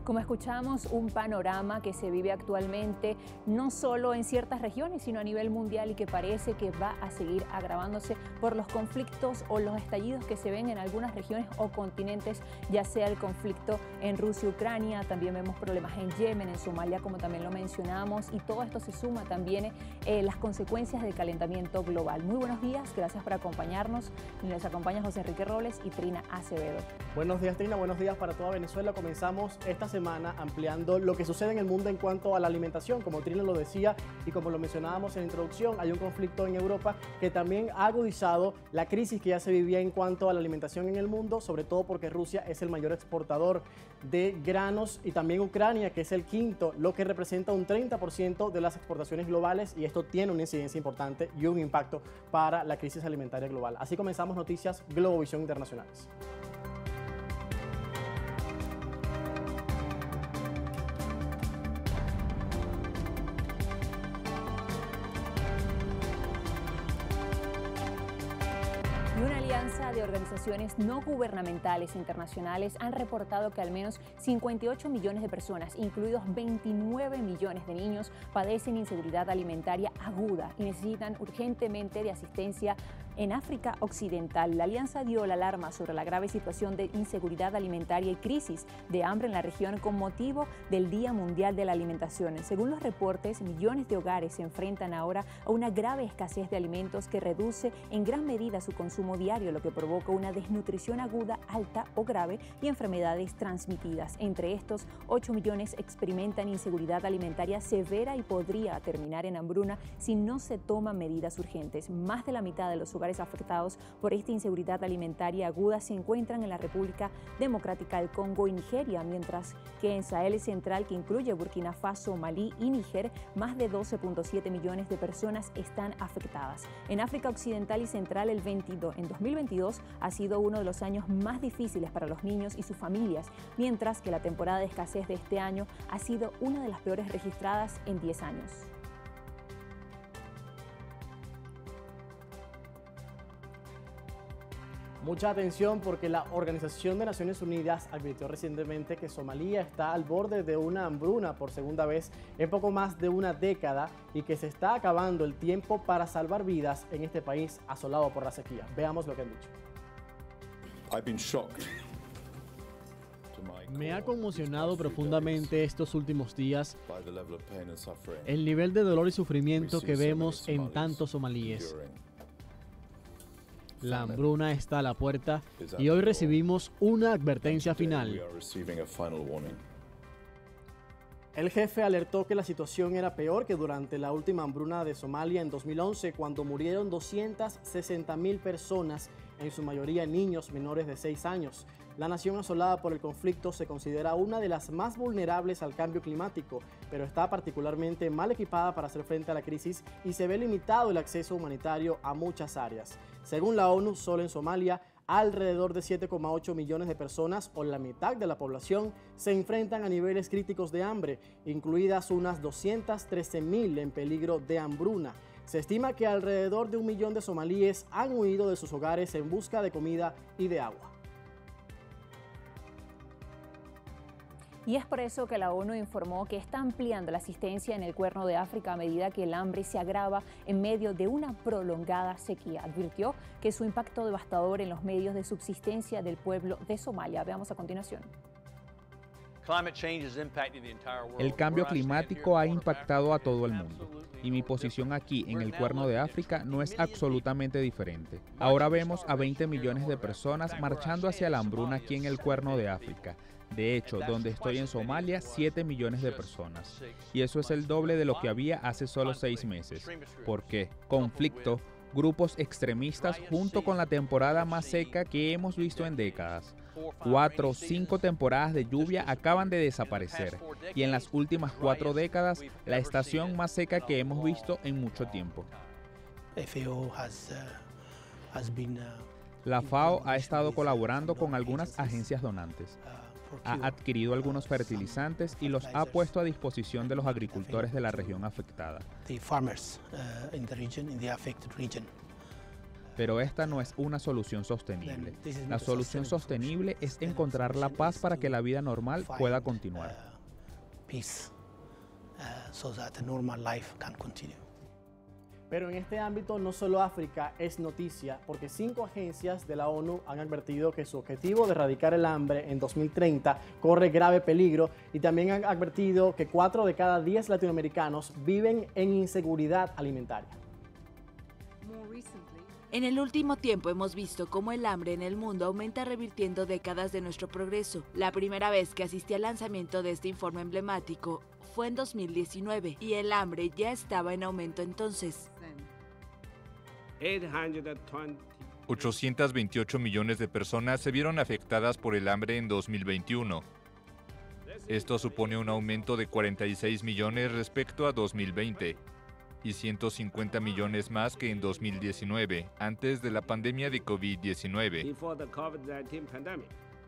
Como escuchamos, un panorama que se vive actualmente no solo en ciertas regiones, sino a nivel mundial y que parece que va a seguir agravándose por los conflictos o los estallidos que se ven en algunas regiones o continentes, ya sea el conflicto en Rusia, Ucrania, también vemos problemas en Yemen, en Somalia, como también lo mencionamos, y todo esto se suma también las consecuencias del calentamiento global. Muy buenos días, gracias por acompañarnos. Les acompaña José Enrique Robles y Trina Acevedo. Buenos días, Trina, buenos días para toda Venezuela. Comenzamos esta semana ampliando lo que sucede en el mundo en cuanto a la alimentación. Como Trina lo decía y como lo mencionábamos en la introducción, hay un conflicto en Europa que también ha agudizado la crisis que ya se vivía en cuanto a la alimentación en el mundo, sobre todo porque Rusia es el mayor exportador de granos y también Ucrania, que es el quinto, lo que representa un 30% de las exportaciones globales, y esto tiene una incidencia importante y un impacto para la crisis alimentaria global. Así comenzamos Noticias Globovisión Internacionales. De organizaciones no gubernamentales internacionales han reportado que al menos 58 millones de personas, incluidos 29 millones de niños, padecen inseguridad alimentaria aguda y necesitan urgentemente de asistencia en África Occidental. La Alianza dio la alarma sobre la grave situación de inseguridad alimentaria y crisis de hambre en la región con motivo del Día Mundial de la Alimentación. Según los reportes, millones de hogares se enfrentan ahora a una grave escasez de alimentos que reduce en gran medida su consumo diario, lo que provoca una desnutrición aguda, alta o grave y enfermedades transmitidas. Entre estos, 8 millones experimentan inseguridad alimentaria severa y podría terminar en hambruna si no se toman medidas urgentes. Más de la mitad de los hogares afectados por esta inseguridad alimentaria aguda se encuentran en la República Democrática del Congo y Nigeria, mientras que en Sahel Central, que incluye Burkina Faso, Malí y Níger, más de 12.7 millones de personas están afectadas. En África Occidental y Central, en 2022 ha sido uno de los años más difíciles para los niños y sus familias, mientras que la temporada de escasez de este año ha sido una de las peores registradas en 10 años. Mucha atención porque la Organización de Naciones Unidas advirtió recientemente que Somalia está al borde de una hambruna por segunda vez en poco más de una década y que se está acabando el tiempo para salvar vidas en este país asolado por la sequía. Veamos lo que han dicho. Me ha conmocionado profundamente estos últimos días el nivel de dolor y sufrimiento que vemos en tantos somalíes. La hambruna está a la puerta y hoy recibimos una advertencia final. El jefe alertó que la situación era peor que durante la última hambruna de Somalia en 2011, cuando murieron 260.000 personas, en su mayoría niños menores de 6 años. La nación asolada por el conflicto se considera una de las más vulnerables al cambio climático, pero está particularmente mal equipada para hacer frente a la crisis y se ve limitado el acceso humanitario a muchas áreas. Según la ONU, solo en Somalia, alrededor de 7,8 millones de personas, o la mitad de la población, se enfrentan a niveles críticos de hambre, incluidas unas 213.000 en peligro de hambruna. Se estima que alrededor de 1 millón de somalíes han huido de sus hogares en busca de comida y de agua. Y es por eso que la ONU informó que está ampliando la asistencia en el Cuerno de África a medida que el hambre se agrava en medio de una prolongada sequía. Advirtió que su impacto devastador en los medios de subsistencia del pueblo de Somalia. Veamos a continuación. El cambio climático ha impactado a todo el mundo y mi posición aquí en el Cuerno de África no es absolutamente diferente. Ahora vemos a 20 millones de personas marchando hacia la hambruna aquí en el Cuerno de África. De hecho, donde estoy en Somalia, 7 millones de personas. Y eso es el doble de lo que había hace solo 6 meses. ¿Por qué? Conflicto, grupos extremistas junto con la temporada más seca que hemos visto en décadas. 4 o 5 temporadas de lluvia acaban de desaparecer y en las últimas 4 décadas la estación más seca que hemos visto en mucho tiempo. La FAO ha estado colaborando con algunas agencias donantes. Ha adquirido algunos fertilizantes y los ha puesto a disposición de los agricultores de la región afectada. pero esta no es una solución sostenible. La solución sostenible es encontrar la paz para que la vida normal pueda continuar. Pero en este ámbito no solo África es noticia, porque 5 agencias de la ONU han advertido que su objetivo de erradicar el hambre en 2030 corre grave peligro, y también han advertido que 4 de cada 10 latinoamericanos viven en inseguridad alimentaria. En el último tiempo hemos visto cómo el hambre en el mundo aumenta, revirtiendo décadas de nuestro progreso. La primera vez que asistí al lanzamiento de este informe emblemático fue en 2019 y el hambre ya estaba en aumento entonces. 828 millones de personas se vieron afectadas por el hambre en 2021. Esto supone un aumento de 46 millones respecto a 2020 y 150 millones más que en 2019, antes de la pandemia de COVID-19.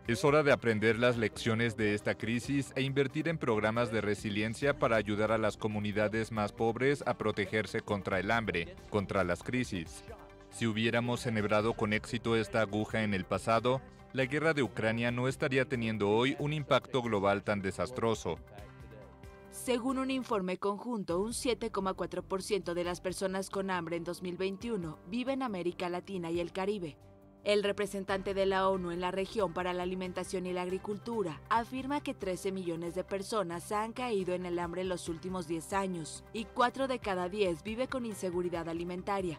Es hora de aprender las lecciones de esta crisis e invertir en programas de resiliencia para ayudar a las comunidades más pobres a protegerse contra el hambre, contra las crisis. Si hubiéramos enhebrado con éxito esta aguja en el pasado, la guerra de Ucrania no estaría teniendo hoy un impacto global tan desastroso. Según un informe conjunto, un 7,4% de las personas con hambre en 2021 vive en América Latina y el Caribe. El representante de la ONU en la región para la alimentación y la agricultura afirma que 13 millones de personas han caído en el hambre en los últimos 10 años y 4 de cada 10 vive con inseguridad alimentaria.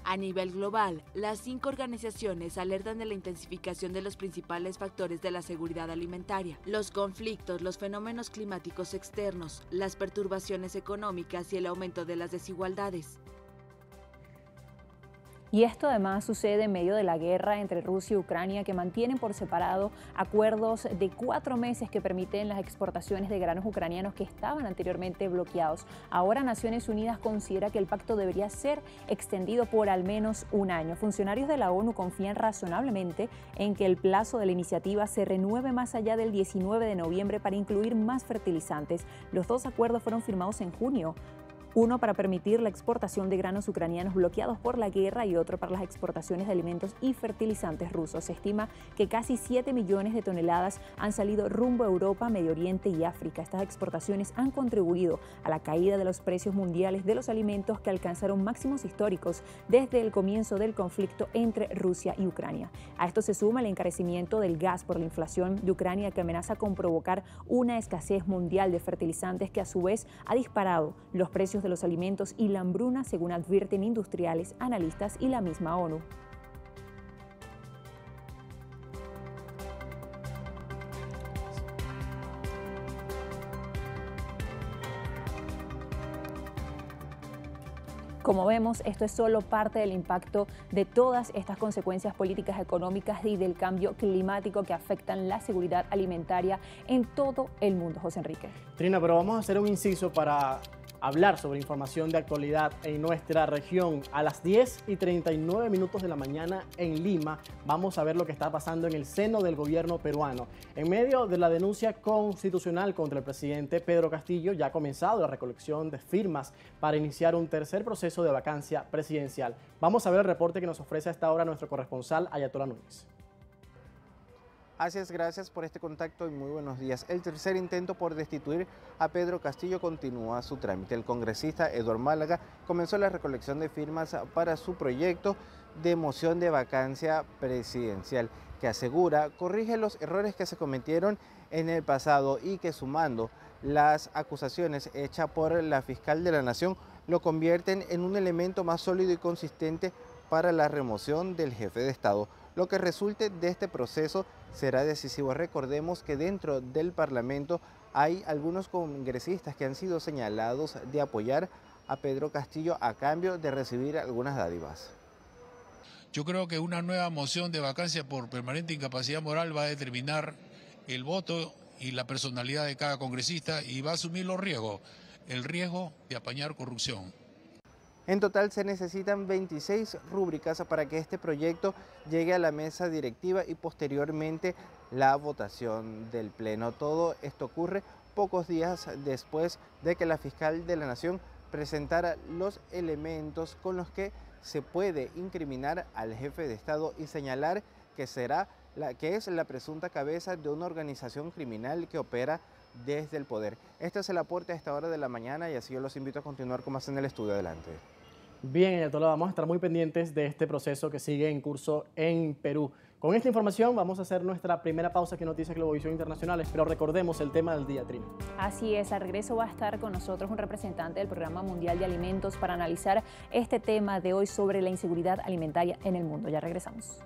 A nivel global, las 5 organizaciones alertan de la intensificación de los principales factores de la seguridad alimentaria: los conflictos, los fenómenos climáticos externos, las perturbaciones económicas y el aumento de las desigualdades. Y esto además sucede en medio de la guerra entre Rusia y Ucrania, que mantienen por separado acuerdos de 4 meses que permiten las exportaciones de granos ucranianos que estaban anteriormente bloqueados. Ahora Naciones Unidas considera que el pacto debería ser extendido por al menos un año. Funcionarios de la ONU confían razonablemente en que el plazo de la iniciativa se renueve más allá del 19 de noviembre para incluir más fertilizantes. Los 2 acuerdos fueron firmados en junio. Uno para permitir la exportación de granos ucranianos bloqueados por la guerra y otro para las exportaciones de alimentos y fertilizantes rusos. Se estima que casi 7 millones de toneladas han salido rumbo a Europa, Medio Oriente y África. Estas exportaciones han contribuido a la caída de los precios mundiales de los alimentos, que alcanzaron máximos históricos desde el comienzo del conflicto entre Rusia y Ucrania. A esto se suma el encarecimiento del gas por la inflación de Ucrania, que amenaza con provocar una escasez mundial de fertilizantes, que a su vez ha disparado los precios de los alimentos y la hambruna, según advierten industriales, analistas y la misma ONU. Como vemos, esto es solo parte del impacto de todas estas consecuencias políticas, económicas y del cambio climático que afectan la seguridad alimentaria en todo el mundo. José Enrique. Trina, pero vamos a hacer un inciso para hablar sobre información de actualidad en nuestra región. A las 10:39 de la mañana en Lima vamos a ver lo que está pasando en el seno del gobierno peruano. En medio de la denuncia constitucional contra el presidente Pedro Castillo, ya ha comenzado la recolección de firmas para iniciar un tercer proceso de vacancia presidencial. Vamos a ver el reporte que nos ofrece a esta hora nuestro corresponsal Ayatollah Núñez. Así es, gracias por este contacto y muy buenos días. El tercer intento por destituir a Pedro Castillo continúa su trámite. El congresista Eduardo Málaga comenzó la recolección de firmas para su proyecto de moción de vacancia presidencial, que asegura corrige los errores que se cometieron en el pasado y que, sumando las acusaciones hechas por la fiscal de la Nación, lo convierten en un elemento más sólido y consistente para la remoción del jefe de Estado. Lo que resulte de este proceso será decisivo. Recordemos que dentro del Parlamento hay algunos congresistas que han sido señalados de apoyar a Pedro Castillo a cambio de recibir algunas dádivas. Yo creo que una nueva moción de vacancia por permanente incapacidad moral va a determinar el voto y la personalidad de cada congresista y va a asumir los riesgos, el riesgo de apañar corrupción. En total se necesitan 26 rúbricas para que este proyecto llegue a la mesa directiva y posteriormente la votación del Pleno. Todo esto ocurre pocos días después de que la fiscal de la Nación presentara los elementos con los que se puede incriminar al jefe de Estado y señalar que es la presunta cabeza de una organización criminal que opera desde el poder. Este es el aporte a esta hora de la mañana y así yo los invito a continuar con más en el estudio. Adelante. Bien, Ayatollah, vamos a estar muy pendientes de este proceso que sigue en curso en Perú. Con esta información vamos a hacer nuestra primera pausa aquí en Noticias Globovisión Internacionales, pero recordemos el tema del día, Trina. Así es, al regreso va a estar con nosotros un representante del Programa Mundial de Alimentos para analizar este tema de hoy sobre la inseguridad alimentaria en el mundo. Ya regresamos.